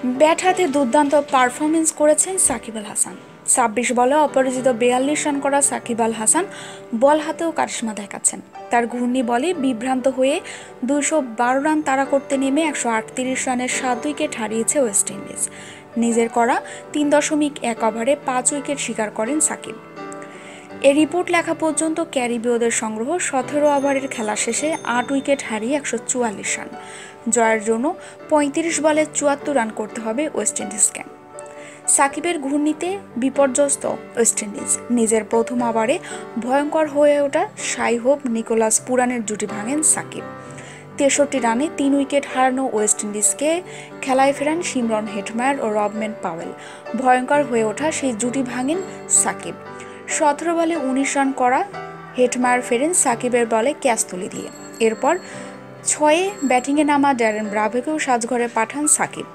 Bat হাতে দুর্দান্ত performance করেছেন সাকিব আল হাসান। ২৬ বলে অপরাজিত ৪২ রান করা সাকিব আল হাসান বল হাতেও কারিশমা দেখাচ্ছেন। তার ঘূর্ণি বলে বিভ্রান্ত হয়ে ২১২ রান তাড়া করতে নেমে ১৩৮ রানের ৭ উইকেট হারিয়েছে ওয়েস্ট ইন্ডিজ। নিজের করা ৩.১ ওভারে ৫ উইকেট শিকার করেন সাকিব। এ রিপোর্ট লেখা পর্যন্ত ক্যারিবীয়দের সংগ্রহ ১৭ ওভারের খেলা শেষে ৮ উইকেট হারিয়ে ১৪৪ রান। জয়ের জন্য ৩৫ বলে ৭৪ রান করতে হবে ওয়েস্ট ইন্ডিজকে। সাকিবের ঘূর্ণিতে বিপর্যস্ত ওয়েস্ট ইন্ডিজ। নিজের প্রথম ওভারে ভয়ঙ্কর হয়ে ওঠা শাই হোপ নিকোলাস পুরানের জুটি ভাঙেন সাকিব। ৬৩ রানে ৩ উইকেট হারানো ওয়েস্ট ইন্ডিজকে খেলায় ফেরান শিমরন হেটমায়ার ও রবম্যান পাওয়েল। ভয়ঙ্কর হয়ে ওঠা সেই জুটি ভাঙেন সাকিব। ১৭ বলে ১৯ রান করা হেটমায়ার ফেরেন সাকিবের বলে ক্যাচ তুলে দিয়ে। এরপর ৬-এ ব্যাটিংয়ে নামা ড্যারেন ব্রাভোকেও সাজঘরে পাঠান সাকিব।